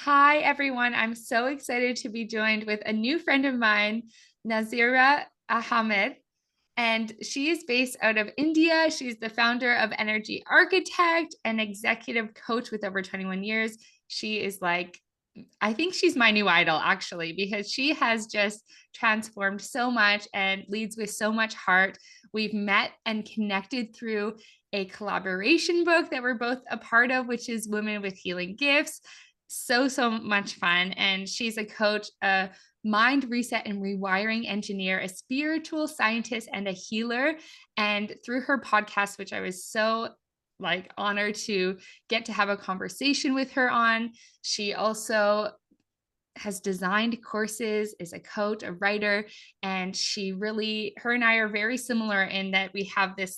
Hi, everyone. I'm so excited to be joined with a new friend of mine, Nazira Ahmed. And she is based out of India. She's the founder of Energy Architect and executive coach with over 21 years. She is like, I think she's my new idol, actually, because she has just transformed so much and leads with so much heart. We've met and connected through a collaboration book that we're both a part of, which is Women with Healing Gifts. So much fun. And she's a coach, a mind reset and rewiring engineer, a spiritual scientist, and a healer. And through her podcast, which I was so honored to get to have a conversation with her on, she also has designed courses, is a coach, a writer, and her and I are very similar in that we have this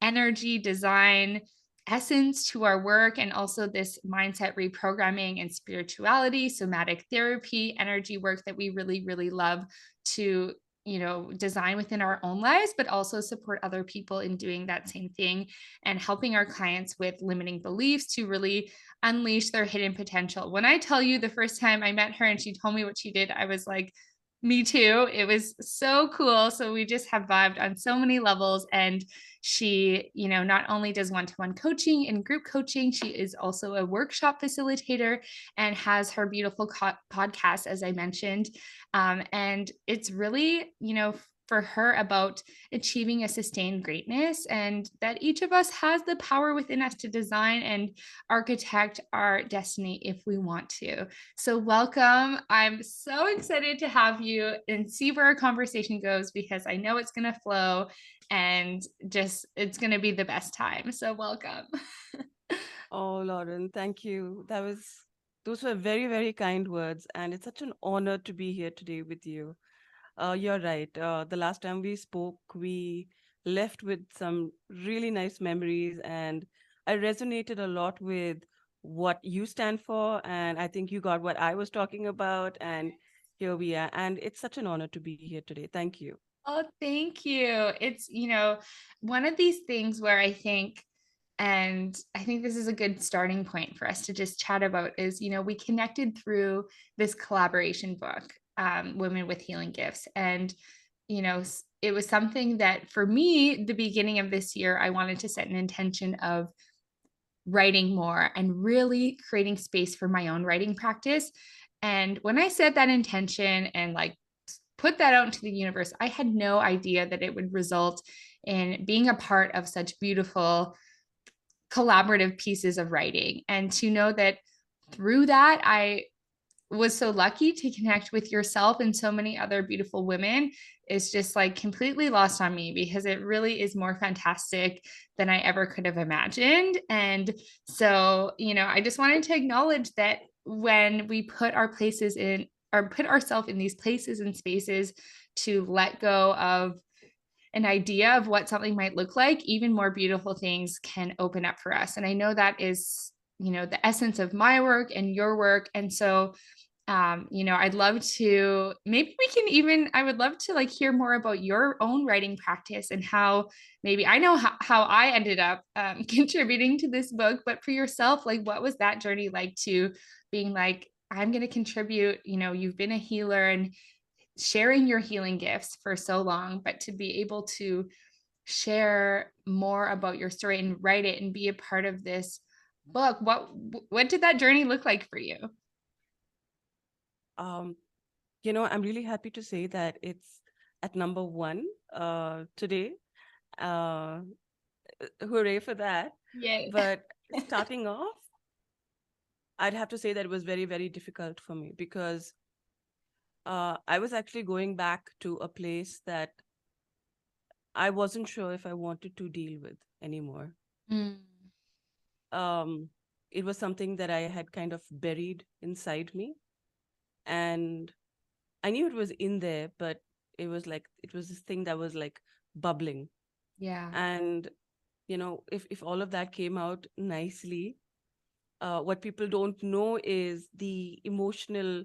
energy design essence to our work, and also this mindset reprogramming and spirituality, somatic therapy, energy work that we really love to design within our own lives, but also support other people in doing that same thing and helping our clients with limiting beliefs to really unleash their hidden potential. When I tell you the first time I met her and she told me what she did, I was like, me too. It was so cool. So we just have vibed on so many levels. And she, not only does one-to-one coaching and group coaching, she is also a workshop facilitator and has her beautiful podcast, as I mentioned. And it's really, for her about achieving a sustained greatness, and that each of us has the power within us to design and architect our destiny if we want to. So, welcome. I'm so excited to have you and see where our conversation goes, because I know it's going to flow and just it's going to be the best time. So, welcome. Oh, Lauren, thank you. Those were very, very kind words, and it's such an honor to be here today with you. You're right. The last time we spoke, we left with some really nice memories, and I resonated a lot with what you stand for, and I think you got what I was talking about, and here we are. And it's such an honor to be here today. Thank you. Oh, thank you. It's, one of these things where I think this is a good starting point for us to just chat about is, we connected through this collaboration book, Women with Healing Gifts. And, it was something that for me, the beginning of this year, I wanted to set an intention of writing more and really creating space for my own writing practice. And when I set that intention and put that out into the universe, I had no idea that it would result in being a part of such beautiful collaborative pieces of writing. And to know that through that, I was so lucky to connect with yourself and so many other beautiful women is just completely lost on me, because it really is more fantastic than I ever could have imagined. And so, I just wanted to acknowledge that when we put our places in or put ourselves in these places and spaces to let go of an idea of what something might look like, even more beautiful things can open up for us. And I know that is, the essence of my work and your work. And so, I'd love to, maybe we can even, I would love to hear more about your own writing practice and how maybe I know how I ended up contributing to this book, but for yourself, what was that journey like to being I'm going to contribute, you've been a healer and sharing your healing gifts for so long, but to be able to share more about your story and write it and be a part of this book, what did that journey look like for you? Um, I'm really happy to say that it's at number one today. Uh, Hooray for that. Yay. But starting off, I'd have to say that it was very, very difficult for me because I was actually going back to a place that I wasn't sure if I wanted to deal with anymore. Mm, Um, it was something that I had kind of buried inside me. And I knew it was in there, but it was this thing that was like bubbling. yeah. And, if all of that came out nicely, what people don't know is the emotional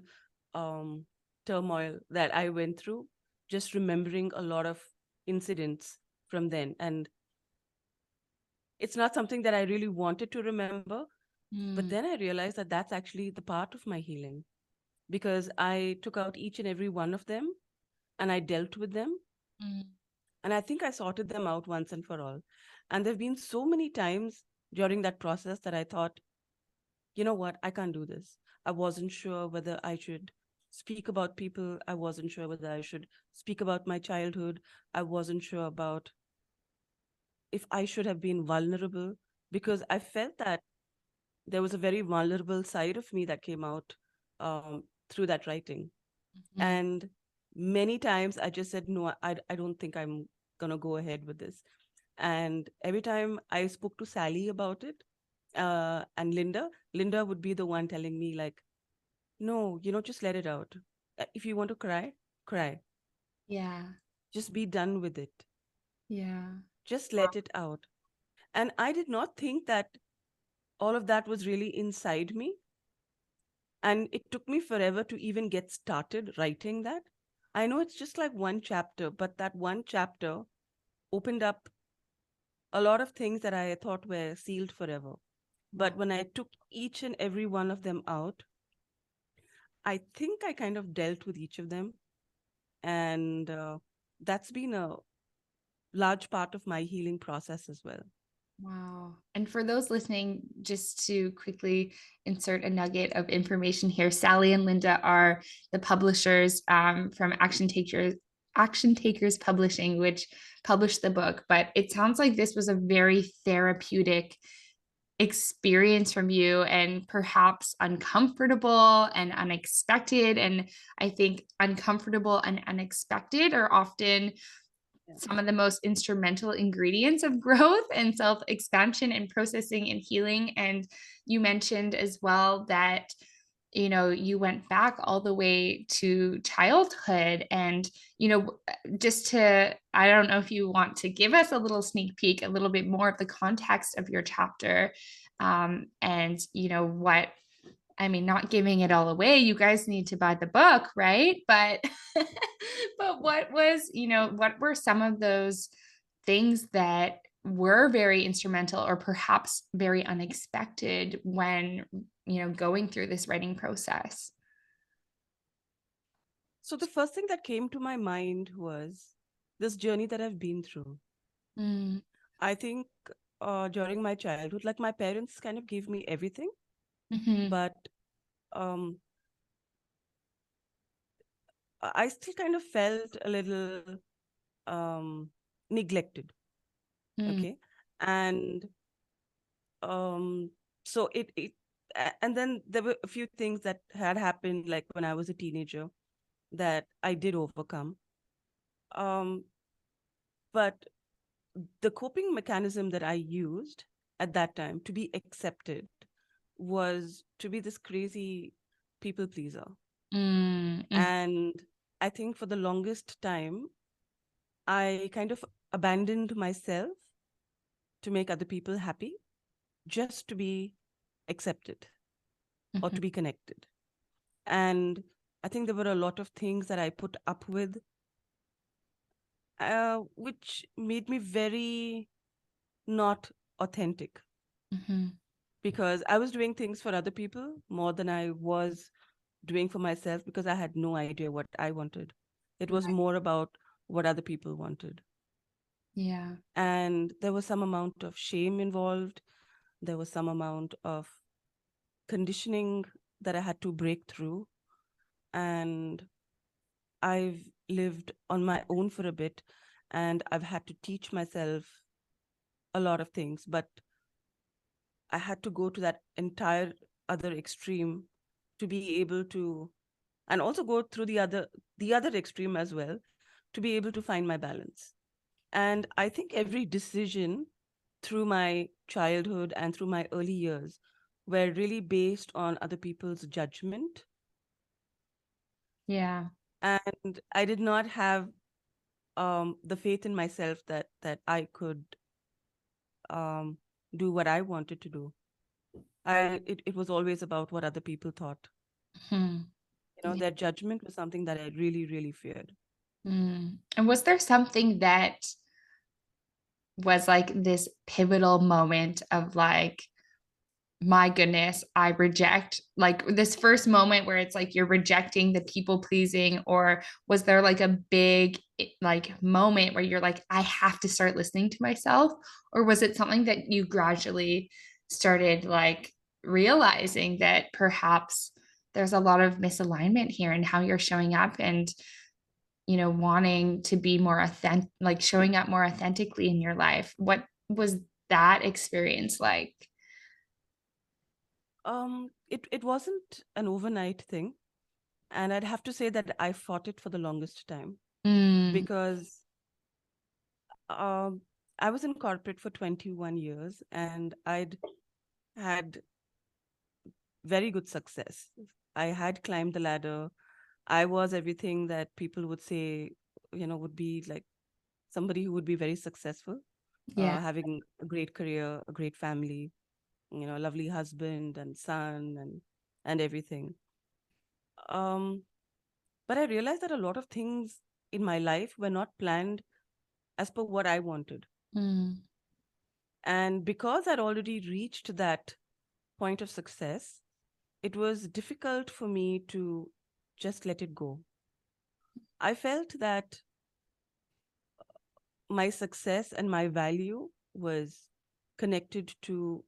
um, turmoil that I went through, just remembering a lot of incidents from then. And it's not something that I really wanted to remember, But Mm, then I realized that that's actually the part of my healing, because I took out each and every one of them and I dealt with them. mm, And I think I sorted them out once and for all. And there have been so many times during that process that I thought, you know what, I can't do this. I wasn't sure whether I should speak about people. I wasn't sure whether I should speak about my childhood. I wasn't sure about if I should have been vulnerable, because I felt that there was a very vulnerable side of me that came out through that writing. mm, And many times I just said, no, I don't think I'm going to go ahead with this. And every time I spoke to Sally about it, and Linda would be the one telling me, like, no, just let it out. If you want to cry, cry. yeah. Just be done with it. Yeah. Just let it out. And I did not think that all of that was really inside me. And it took me forever to even get started writing that. I know it's just like one chapter, but that one chapter opened up a lot of things that I thought were sealed forever. But Wow. when I took each and every one of them out, I think I kind of dealt with each of them. And that's been a large part of my healing process as well. Wow. And for those listening, just to quickly insert a nugget of information here, Sally and Linda are the publishers from Action Takers Publishing, which published the book. But it sounds like this was a very therapeutic experience from you, and perhaps uncomfortable and unexpected. And I think uncomfortable and unexpected are often Yeah. some of the most instrumental ingredients of growth and self expansion and processing and healing. And you mentioned as well that you went back all the way to childhood, and just to, I don't know if you want to give us a little sneak peek, a little bit more of the context of your chapter, and what, I mean, not giving it all away. You guys need to buy the book, right? But but what were some of those things that were very instrumental or perhaps very unexpected when, going through this writing process? So the first thing that came to my mind was this journey that I've been through. Mm, I think during my childhood, like my parents kind of gave me everything, mhm, but um, I still kind of felt a little neglected. mm, Okay. And um, so and then there were a few things that had happened, like when I was a teenager, that I did overcome. Um, but the coping mechanism that I used at that time to be accepted was to be this crazy people pleaser. mm, mm, And I think for the longest time, I kind of abandoned myself to make other people happy, just to be accepted or mhm, to be connected. And I think there were a lot of things that I put up with, which made me very not authentic, mhm. because I was doing things for other people more than I was doing for myself, because I had no idea what I wanted. It was Right. more about what other people wanted. Yeah. And there was some amount of shame involved. There was some amount of conditioning that I had to break through. And I've lived on my own for a bit, and I've had to teach myself a lot of things. But I had to go to that entire other extreme to be able to, and also go through the other extreme as well, to be able to find my balance. And I think every decision through my childhood and through my early years were really based on other people's judgment. Yeah. And I did not have the faith in myself that I could um, do what I wanted to do. It was always about what other people thought. Mhm. Yeah. Their judgment was something that I really, really feared. Mm. And was there something that was like this pivotal moment of like, my goodness, I reject, like this first moment where it's like you're rejecting the people pleasing, or was there like a big like moment where you're like, I have to start listening to myself? Or was it something that you gradually started like realizing that perhaps there's a lot of misalignment here in how you're showing up, and wanting to be more authentic, like showing up more authentically in your life? What was that experience like? It wasn't an overnight thing, and I'd have to say that I fought it for the longest time Mm, because um, I was in corporate for 21 years and I'd had very good success. I had climbed the ladder. I was everything that people would say, would be like somebody who would be very successful, yeah. having a great career, a great family, a lovely husband and son and everything. Um, but I realized that a lot of things in my life were not planned as per what I wanted. Mm, And because I'd already reached that point of success, it was difficult for me to just let it go. I felt that my success and my value was connected to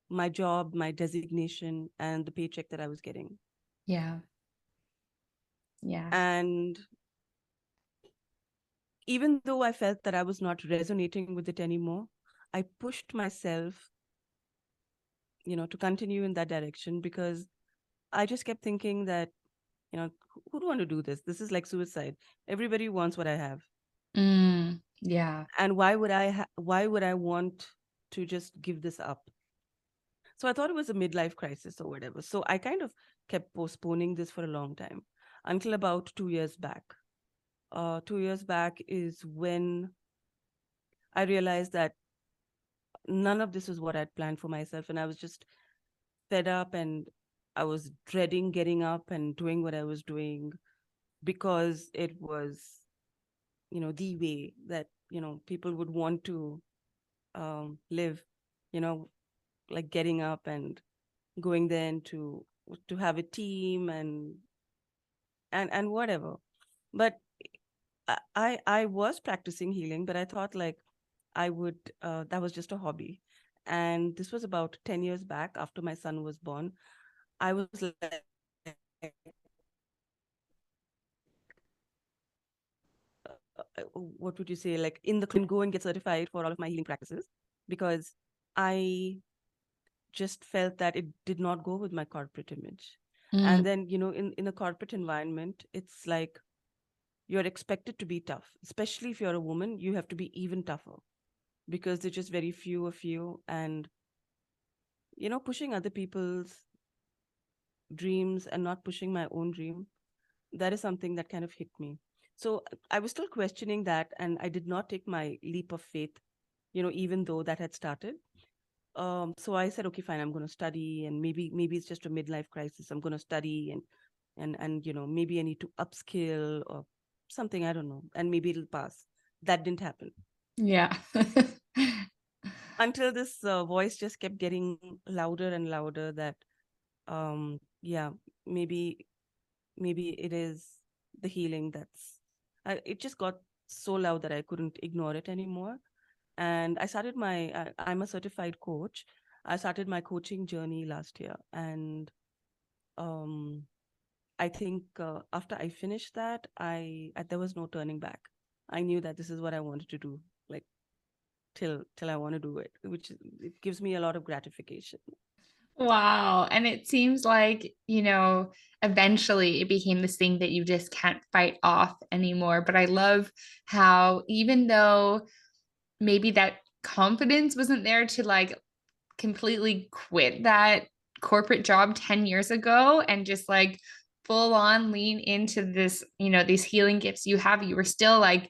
my job, my designation, and the paycheck that I was getting. yeah. Yeah. And even though I felt that I was not resonating with it anymore, I pushed myself, to continue in that direction because I just kept thinking that, who would want to do this? This is like suicide. Everybody wants what I have. Yeah. And why would I want to just give this up? So I thought it was a midlife crisis or whatever. So I kind of kept postponing this for a long time until about 2 years back. 2 years back is when I realized that none of this was what I'd planned for myself. And I was just fed up and I was dreading getting up and doing what I was doing because it was, the way that, people would want to live, you know, like getting up and going then to have a team and whatever. But I was practicing healing, but I thought like I would that was just a hobby. And this was about 10 years back after my son was born. I was like, what would you say, like in the go and get certified for all of my healing practices because I just felt that it did not go with my corporate image. Mm, And then, in a corporate environment, it's like you're expected to be tough, especially if you're a woman, you have to be even tougher because there's just very few of you. And, pushing other people's dreams and not pushing my own dream, that is something that kind of hit me. So I was still questioning that, and I did not take my leap of faith, even though that had started. So I said, okay, fine, I'm going to study, and maybe it's just a midlife crisis. I'm going to study, and maybe I need to upskill or something. I don't know, and maybe it'll pass. That didn't happen yeah. until this voice just kept getting louder and louder. That yeah, maybe maybe it is the healing it just got so loud that I couldn't ignore it anymore. And I'm a certified coach. I started my coaching journey last year, and um I think after I finished that, there was no turning back. I knew that this is what I wanted to do, like till I want to do it, it gives me a lot of gratification. Wow. And it seems like, eventually it became this thing that you just can't fight off anymore. But I love how, even though maybe that confidence wasn't there to like completely quit that corporate job 10 years ago and just like full on lean into this, these healing gifts you have, you were still like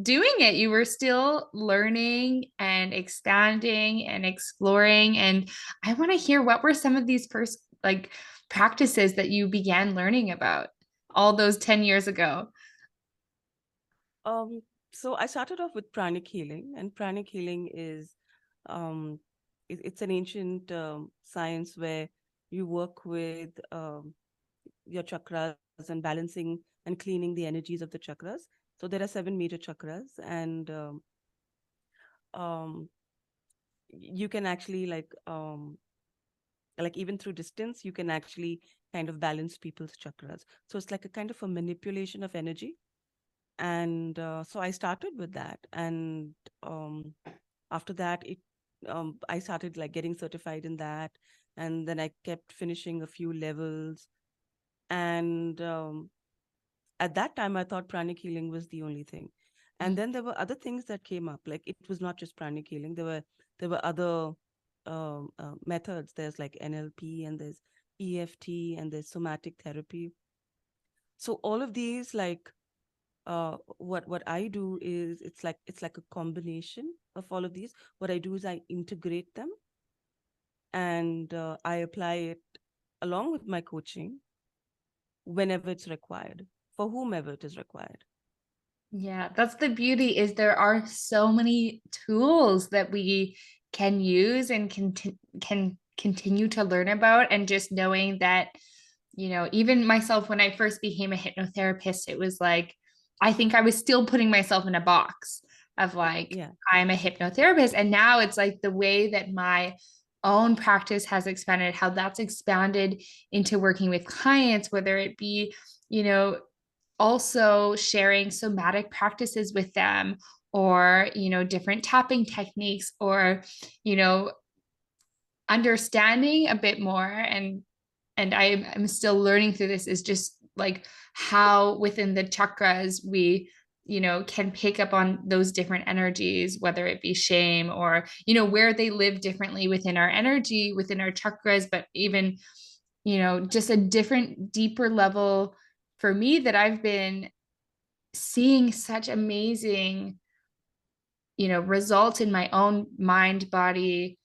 doing it. You were still learning and expanding and exploring. And I want to hear, what were some of these first like practices that you began learning about all those 10 years ago? Um, so I started off with pranic healing, and pranic healing is um, it's an ancient science where you work with your chakras and balancing and cleaning the energies of the chakras. So there are seven major chakras, and um, you can actually like even through distance, you can actually kind of balance people's chakras. So it's like a kind of a manipulation of energy. And so I started with that, and um, after that, it I started like getting certified in that, and then I kept finishing a few levels. And at that time, I thought pranic healing was the only thing. And Mm. then there were other things that came up. Like it was not just pranic healing. There were other methods. There's like NLP, and there's EFT, and there's somatic therapy. So all of these, like what I do is it's like a combination of all of these. What I do is I integrate them, and I apply it along with my coaching whenever it's required, for whomever it is required. Yeah, that's the beauty is there are so many tools that we can use and can continue to learn about, and just knowing that, even myself when I first became a hypnotherapist, it was like I think I was still putting myself in a box of like Yeah, I'm a hypnotherapist, and now it's like the way that my own practice has expanded, how that's expanded into working with clients, whether it be, you know, also sharing somatic practices with them, or different tapping techniques, or you know understanding a bit more. And I'm still learning through this, is just like how within the chakras we can pick up on those different energies, whether it be shame, or where they live differently within our energy, within our chakras, but even just a different deeper level for me that I've been seeing such amazing results in my own mind, body,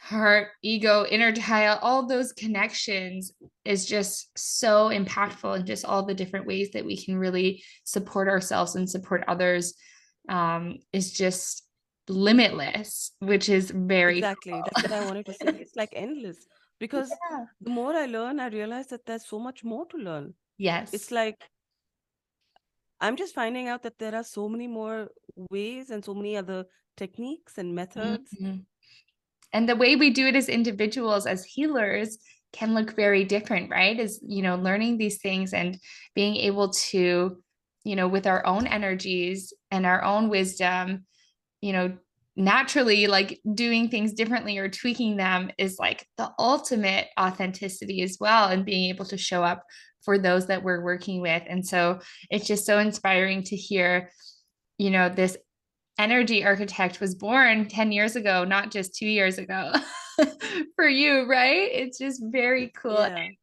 heart, ego, inner child. All those connections is just so impactful, and just all the different ways that we can really support ourselves and support others is just limitless, which is very exactly. That's what I wanted to say. It's like endless, because yeah. the more I learn, I realize that there's so much more to learn. It's Yes. like I'm just finding out that there are so many more ways and so many other techniques and methods. Mhm. And the way we do it as individuals, as healers, can look very different, right? Is learning these things and being able to with our own energies and our own wisdom, you know naturally, like doing things differently or tweaking them is like the ultimate authenticity as well, and being able to show up for those that we're working with. And so it's just so inspiring to hear this energy architect was born 10 years ago, not just 2 years ago. For you, right? It's just very cool. Yeah, you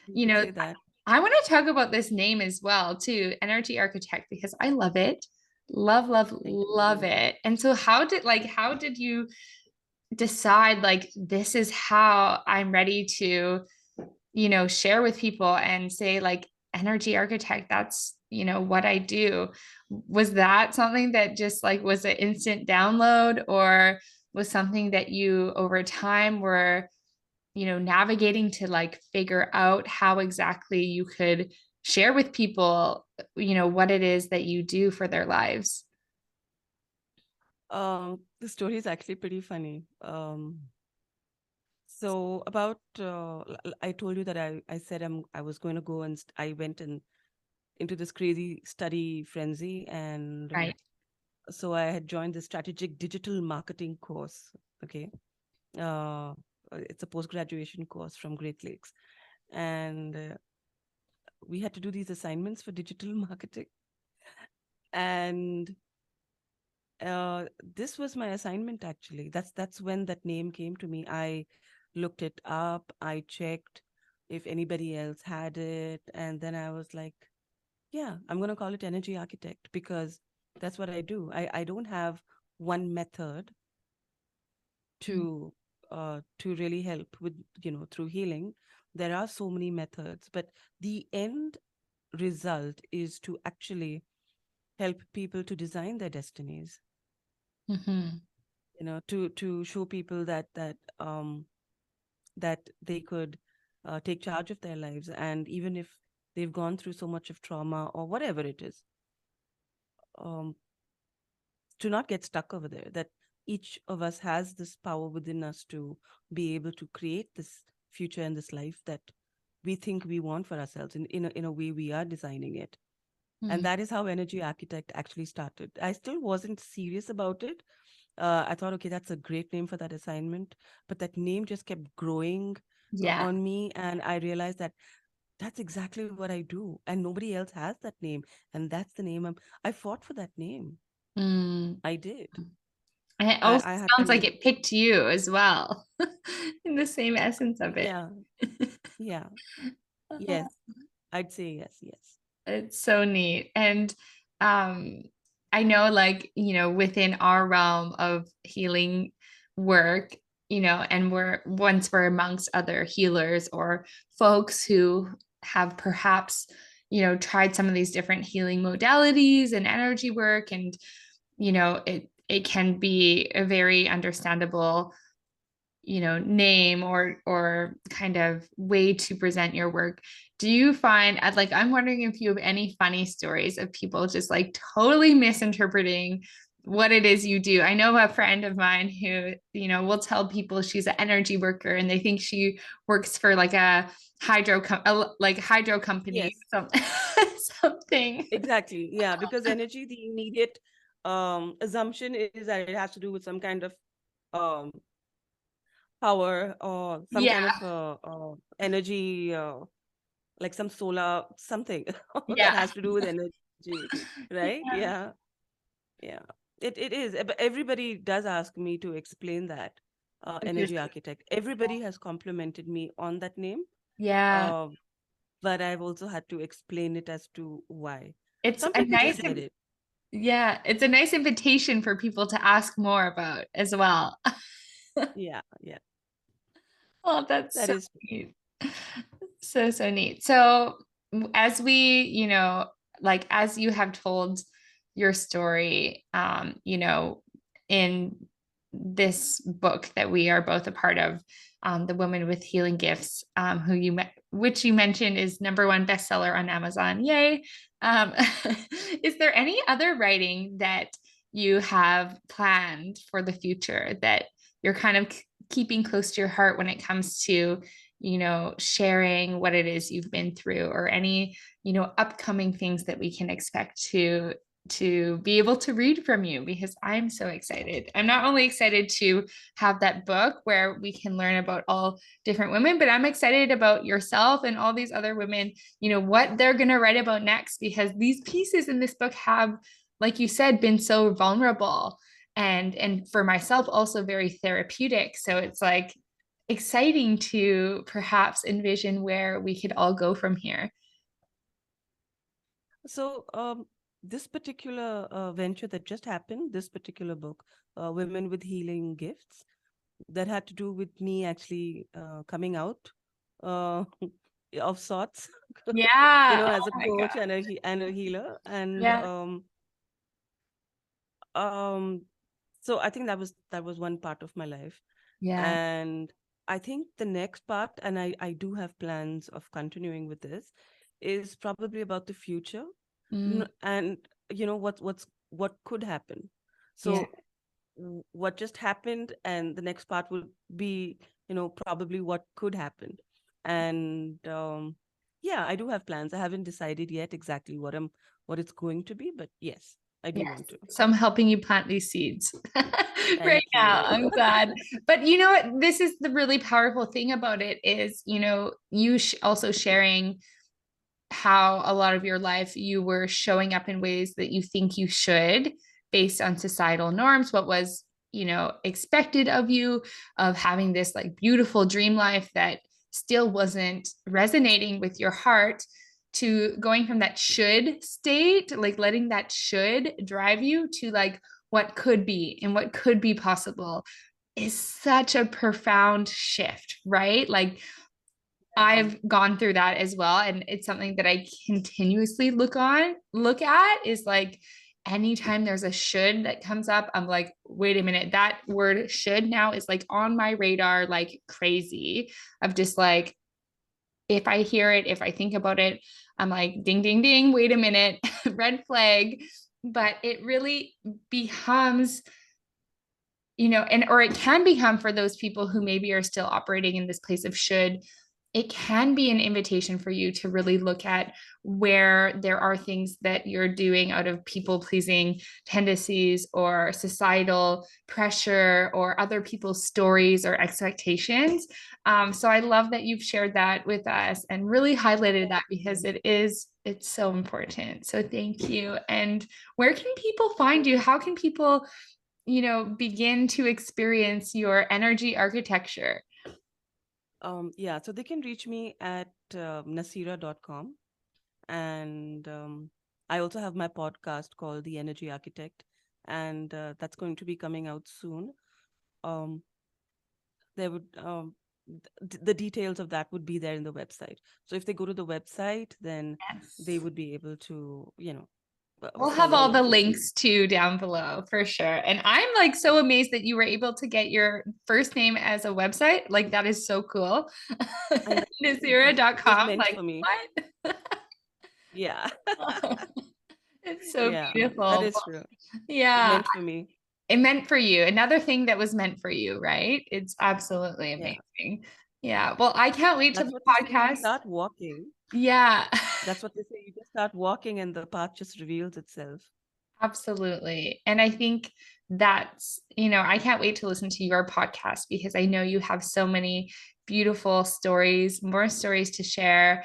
you could know say that. I want to talk about this name as well too, energy architect, because I love it. Love, love, Thank love it. And so how did you decide like this is how I'm ready to share with people and say like energy architect, that's what I do? Was that something that just like was an instant download, or was something that you over time were navigating to like figure out how exactly you could share with people what it is that you do for their lives? The story is actually pretty funny. So about I told you that I said I was going to go, and I went into this crazy study frenzy, and Right. so I had joined the strategic digital marketing course. Okay, uh, it's a post graduation course from Great Lakes, and we had to do these assignments for digital marketing, and this was my assignment actually. That's when that name came to me. I looked it up, I checked if anybody else had it, and then I was like, yeah, I'm gonna call it energy architect, because that's what I do. I don't have one method to really help with, through healing. There are so many methods, but the end result is to actually help people to design their destinies. Mm-hmm. to show people that they could take charge of their lives, and even if they've gone through so much of trauma or whatever it is, um, to not get stuck over there. That each of us has this power within us to be able to create this future and this life that we think we want for ourselves in a way we are designing it. And Mm. that is how Energy Architect actually started. I still wasn't serious about it. I thought, okay, that's a great name for that assignment. But that name just kept growing Yeah. on me. And I realized that that's exactly what I do. And nobody else has that name. And that's the name I fought for that name. Mm. I did. And it also I had sounds like to, it picked you as well, in the same essence of it. yeah, yeah, yes. I'd say yes, yes. It's so neat. And um, I know, like, within our realm of healing work, and once we're amongst other healers or folks who have perhaps, tried some of these different healing modalities and energy work, and, it can be a very understandable name or kind of way to present your work. Do you find, like, I'm wondering if you have any funny stories of people just like totally misinterpreting what it is you do? I know a friend of mine who, will tell people she's an energy worker and they think she works for like a hydro company, Yes, something. exactly. Yeah, because energy, the immediate assumption is that it has to do with some kind of um power or some Yeah, kind of energy, like some solar something that yeah, has to do with energy, right? yeah. Yeah, yeah. It is. But everybody does ask me to explain that. Energy architect. Everybody has complimented me on that name. Yeah. Uh, but I've also had to explain it as to why. It's Some a people nice just get it. Yeah, it's a nice invitation for people to ask more about as well. Yeah, yeah. Oh, that's That so is neat. So, so neat. So, as we, like as you have told your story, in this book that we are both a part of, The Woman with Healing Gifts, which you mentioned is #1 bestseller on Amazon. Yay. Um, is there any other writing that you have planned for the future that you're kind of keeping close to your heart when it comes to sharing what it is you've been through, or any, upcoming things that we can expect to be able to read from you? Because I'm so excited. I'm not only excited to have that book where we can learn about all different women, but I'm excited about yourself and all these other women, what they're going to write about next, because these pieces in this book have, like you said, been so vulnerable, and for myself also very therapeutic. So it's like exciting to perhaps envision where we could all go from here. so. This particular venture that just happened, this particular book, Women with Healing Gifts, that had to do with me actually coming out uh, of sorts, Yeah. as a Oh my God. coach and and a healer, and Yeah. um, so I think that was one part of my life, Yeah. and I think the next part, and I do have plans of continuing with this, is probably about the future, Mm, and what could happen. yeah. So what just happened, and the next part will be probably what could happen. And yeah, I do have plans. I haven't decided yet exactly what it's going to be, but yes, I do Yes. want to. So I'm helping you plant these seeds right Thank now. you. I'm glad. But you know what? This is the really powerful thing about it is, you also sharing how a lot of your life you were showing up in ways that you think you should, based on societal norms, what was, expected of you, of having this like beautiful dream life that still wasn't resonating with your heart, to going from that should state, like letting that should drive you, to like what could be and what could be possible, is such a profound shift, right? Like, Yeah. I've gone through that as well. And it's something that I continuously look at, is like, anytime there's a should that comes up, I'm like, wait a minute, that word should now is like on my radar like crazy, of just like, if I hear it, if I think about it, I'm like, ding, ding, ding, wait a minute, red flag. But it really becomes, and or it can become, for those people who maybe are still operating in this place of should, it can be an invitation for you to really look at where there are things that you're doing out of people pleasing tendencies or societal pressure or other people's stories or expectations. So I love that you've shared that with us and really highlighted that, because it's so important. So thank you. And where can people find you? How can people begin to experience your energy architecture? Yeah, so they can reach me at nasira.com. And I also have my podcast called The Energy Architect, and that's going to be coming out soon. Um, there would the details of that would be there in the website. So if they go to the website, then they Yes. would be able to, We'll have follow all the along. links too down below for sure. And I'm like so amazed that you were able to get your first name as a website. Like that is so cool. I know it was Nazira.com. meant Like for me. what? Yeah, It's so yeah, that beautiful. is true. It Yeah. meant for me. It meant for you. Another thing that was meant for you, right? It's absolutely Yeah, amazing. Yeah. Well, I can't wait till that's the what they say. You podcast. start walking. Yeah. That's what they say. You just start walking, and the path just reveals itself. Absolutely. And I think that's, I can't wait to listen to your podcast, because I know you have so many beautiful stories, more stories to share.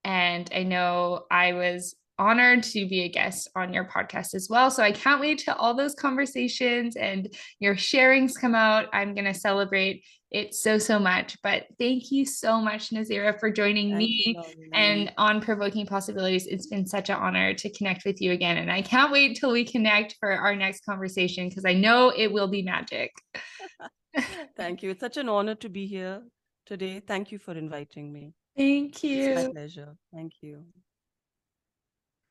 And I know I was honored to be a guest on your podcast as well. So I can't wait till all those conversations and your sharings come out. I'm going to celebrate it so, so much. But thank you so much, Nazira, for joining Thank you, me Lauren. and on Provoking Possibilities. It's been such an honor to connect with you again. And I can't wait till we connect for our next conversation, because I know it will be magic. Thank you. It's such an honor to be here today. Thank you for inviting me. Thank It's my you. pleasure. Thank you.